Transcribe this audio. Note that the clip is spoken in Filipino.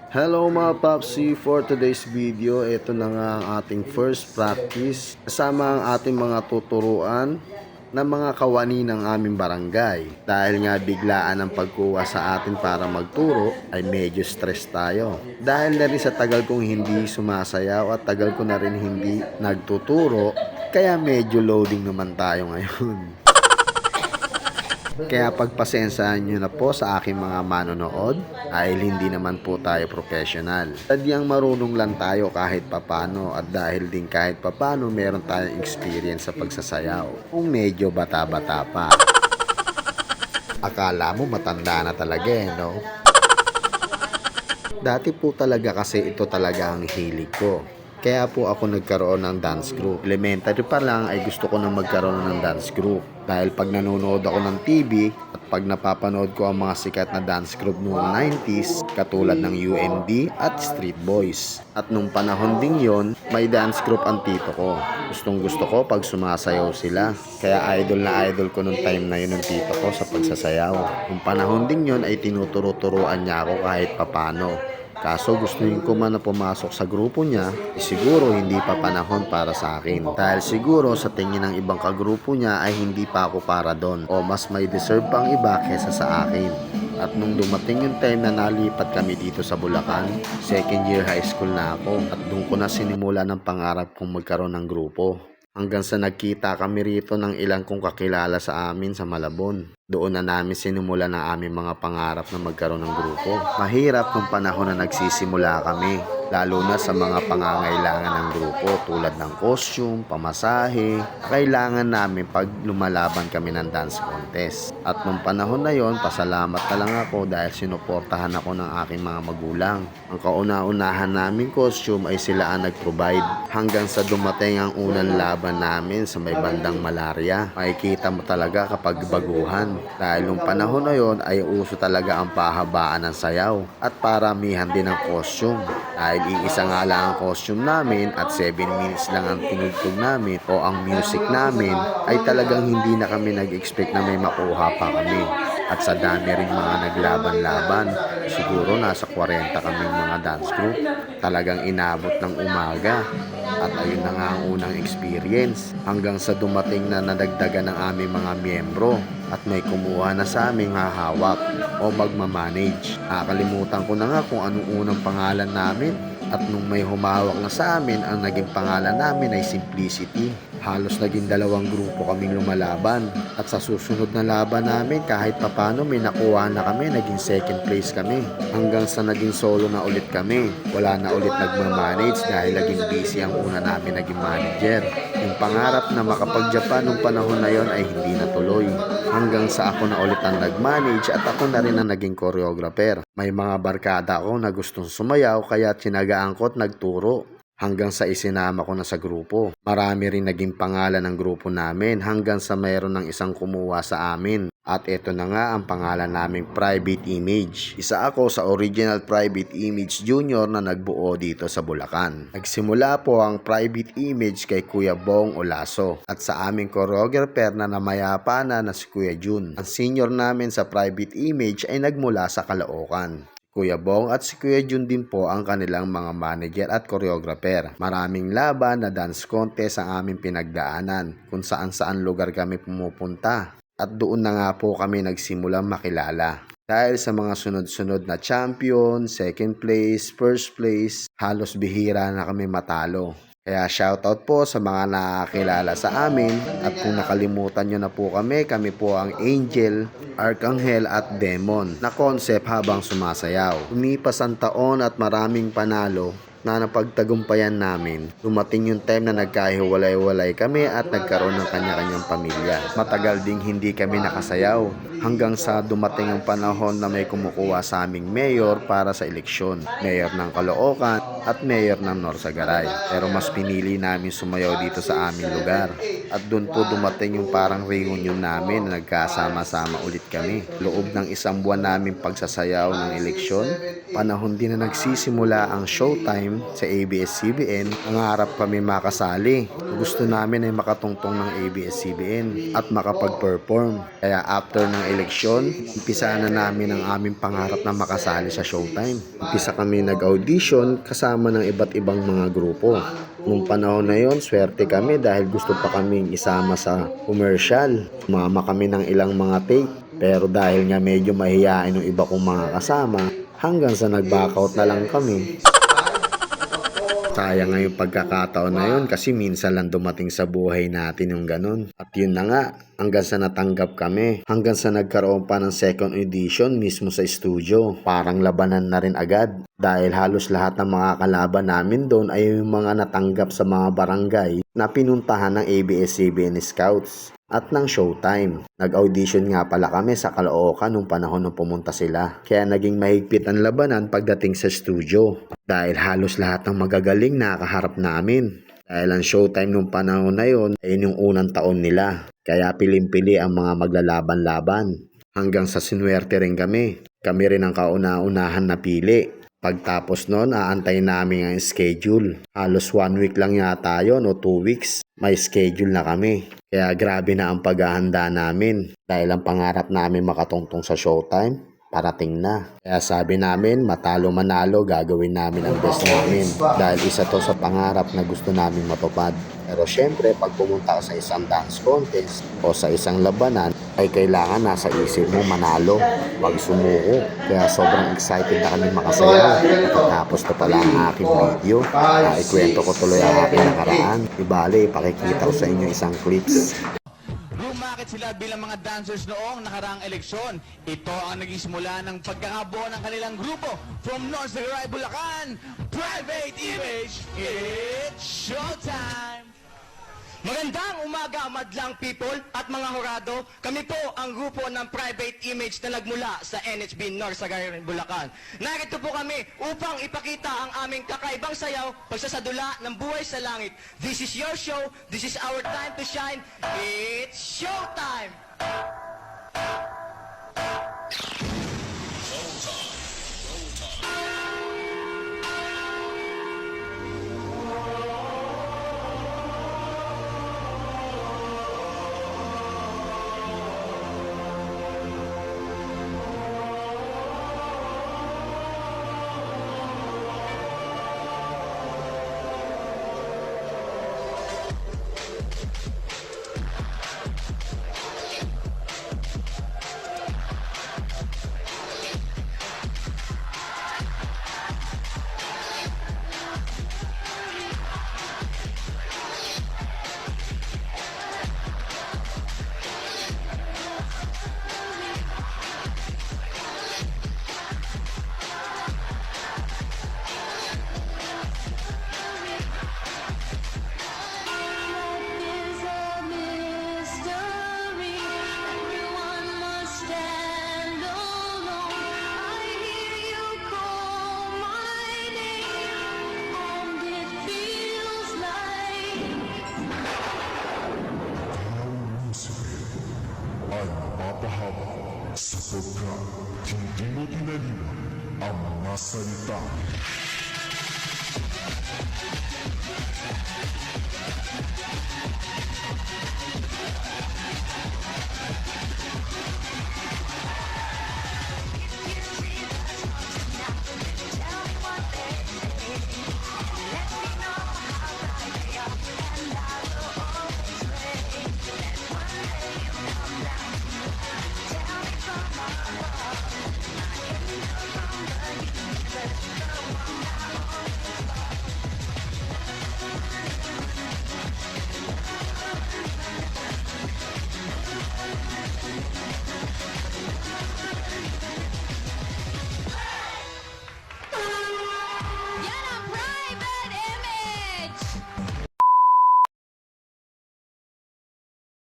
Hello mga Popsi, for today's video, ito na nga ang ating first practice kasama ang ating mga tuturuan ng mga kawani ng aming barangay. Dahil nga biglaan ang pagkuha sa atin para magturo ay medyo stress tayo. Dahil na rin sa tagal kong hindi sumasayaw at tagal ko na rin hindi nagtuturo, kaya medyo loading naman tayo ngayon. Kaya pagpasensyahan nyo na po sa aking mga manonood dahil hindi naman po tayo professional. Sadyang marunong lang tayo kahit papano at dahil din kahit papano meron tayong experience sa pagsasayaw kung medyo bata-bata pa. Akala mo matanda na talaga no? Dati po talaga kasi ito talaga ang hilig ko. Kaya po ako nagkaroon ng dance group. Elementary pa lang ay gusto ko na magkaroon ng dance group. Dahil pag nanonood ako ng TV at pag napapanood ko ang mga sikat na dance group noong 90s, katulad ng UND at Street Boys. At nung panahon ding yon, may dance group ang tito ko. Gustong gusto ko pag sumasayaw sila. Kaya idol na idol ko nung time na yun ng tito ko sa pagsasayaw. Nung panahon ding yon ay tinuturo-turuan niya ako kahit papano. Kaso gustuhin ko man na pumasok sa grupo niya, siguro hindi pa panahon para sa akin. Dahil siguro sa tingin ng ibang kagrupo niya ay hindi pa ako para doon o mas may deserve pang iba kesa sa akin. At nung dumating yung time na nalipat kami dito sa Bulacan, second year high school na ako at doon ko na sinimula ng pangarap kong magkaroon ng grupo. Hanggang sa nagkita kami rito ng ilang kong kakilala sa amin sa Malabon. Doon na namin sinimula ng aming mga pangarap na magkaroon ng grupo. Mahirap nung panahon na nagsisimula kami, lalo na sa mga pangangailangan ng grupo tulad ng costume, pamasahe. Kailangan namin pag lumalaban kami ng dance contest. At nung panahon na yon, pasalamat na lang ako dahil sinuportahan ako ng aking mga magulang. Ang kauna-unahan naming costume ay sila ang nag-provide. Hanggang sa dumating ang unang laban namin sa may bandang Malaria. Makikita mo talaga kapag baguhan. Dahil nung panahon na yon ay uso talaga ang pahabaan ng sayaw at paramihan din ang costume. Dahil iisa nga lang ang costume namin at 7 minutes lang ang tinugtog namin o ang music namin, ay talagang hindi na kami nag-expect na may makuha pa kami. At sa dami ring mga naglaban-laban, siguro nasa 40 kaming mga dance group. Talagang inabot ng umaga. At ayun na nga ang unang experience hanggang sa dumating na nadagdagan ng aming mga miyembro at may kumuha na sa aming hahawak o magmamanage. Nakakalimutan ko na nga kung anong unang pangalan namin. At nung may humawak na sa amin, ang naging pangalan namin ay Simplicity. Halos naging 2 grupo kaming lumalaban. At sa susunod na laban namin, kahit papano may nakuha na kami, naging second place kami. Hanggang sa naging solo na ulit kami. Wala na ulit nagmamanage dahil naging busy ang una namin naging manager. Yung pangarap na makapag-Japan nung panahon na yon ay hindi natuloy. Hanggang sa ako na ulit ang nag-manage at ako na rin ang naging choreographer. May mga barkada ako na gustong sumayaw kaya tinagaan ko at nagturo. Hanggang sa isinama ko na sa grupo. Marami rin naging pangalan ng grupo namin hanggang sa mayroon ng isang kumuha sa amin. At ito na nga ang pangalan naming Private Image. Isa ako sa original Private Image Junior na nagbuo dito sa Bulacan. Nagsimula po ang Private Image kay Kuya Bong Olaso at sa aming choreographer na namayapa na si Kuya Jun. Ang senior namin sa Private Image ay nagmula sa Caloocan. Kuya Bong at si Kuya Jun din po ang kanilang mga manager at choreographer. Maraming laban na dance contest ang aming pinagdaanan kung saan-saan lugar kami pumupunta. At doon na nga po kami nagsimulang makilala. Dahil sa mga sunod-sunod na champion, second place, first place, halos bihira na kami matalo. Kaya shoutout po sa mga nakakilala sa amin at kung nakalimutan nyo na po kami po ang Angel, Archangel at Demon na concept habang sumasayaw. Lumipas ang taon at maraming panalo na napagtagumpayan namin. Dumating yung time na nagkahiwalay-walay kami at nagkaroon ng kanya-kanyang pamilya. Matagal ding hindi kami nakasayaw hanggang sa dumating ang panahon na may kumukuha sa aming mayor para sa eleksyon. Mayor ng Caloocan at mayor ng Norsagaray. Pero mas pinili namin sumayaw dito sa aming lugar. At doon po dumating yung parang reunion namin na nagkasama-sama ulit kami. Loob ng 1 buwan namin pagsasayaw ng eleksyon, panahon din na nagsisimula ang showtime sa ABS-CBN, nangarap kami makasali. Gusto namin ay makatungtong ng ABS-CBN at makapag-perform. Kaya after ng eleksyon, umpisa na namin ang aming pangarap na makasali sa showtime. Umpisa kami nag-audition kasama ng iba't ibang mga grupo. Nung panahon na yon, swerte kami dahil gusto pa kaming isama sa commercial. Sumama kami ng ilang mga take. Pero dahil nga medyo mahihain yung iba kong mga kasama, hanggang sa nag-backout na lang kami. Sayang nga yung pagkakataon na yun kasi minsan lang dumating sa buhay natin yung ganun. At yun na nga, hanggang sa natanggap kami. Hanggang sa nagkaroon pa ng second edition mismo sa studio. Parang labanan na rin agad. Dahil halos lahat ng mga kalaban namin doon ay yung mga natanggap sa mga barangay na pinuntahan ng ABS-CBN Scouts at ng showtime. Nag-audition nga pala kami sa Caloocan nung panahon nung pumunta sila. Kaya naging mahigpit ang labanan pagdating sa studio. Dahil halos lahat ng magagaling nakaharap namin. Dahil ang showtime nung panahon na yun ay yung unang taon nila. Kaya piling-pili ang mga maglalaban-laban. Hanggang sa sinuwerte rin kami. Kami rin ang kauna-unahan na pili. Pagtapos nun, aantayin namin ang schedule. Halos 1 week lang yata yun o 2 weeks. May schedule na kami. Kaya grabe na ang paghahanda namin. Dahil ang pangarap namin makatungtong sa showtime, parating na. Kaya sabi namin, matalo manalo, gagawin namin ang best namin. Dahil isa to sa pangarap na gusto namin matupad. Pero syempre, pag pumunta ka sa isang dance contest o sa isang labanan, ay kailangan nasa isip mo manalo, wag sumuko. Kaya sobrang excited na kami makasayaw. Tapos na pala ang aking video. Ikwento ko tuloy ang aking nakaraan. Ibali, ipakikita ko sa inyo isang clips. Rumakit sila bilang mga dancers noong nakaraang eleksyon. Ito ang naging simula ng pagkakabuo ng kanilang grupo. From North Sagaray, Bulacan, Private Image, it's showtime! Magandang umaga, madlang people at mga horado. Kami po ang grupo ng Private Image na nagmula sa NHB North Sagaray, Bulacan. Narito po kami upang ipakita ang aming kakaibang sayaw pagsasadula ng buhay sa langit. This is your show. This is our time to shine. It's showtime! Sapagkat hindi mo tinaliwan ang mga salita.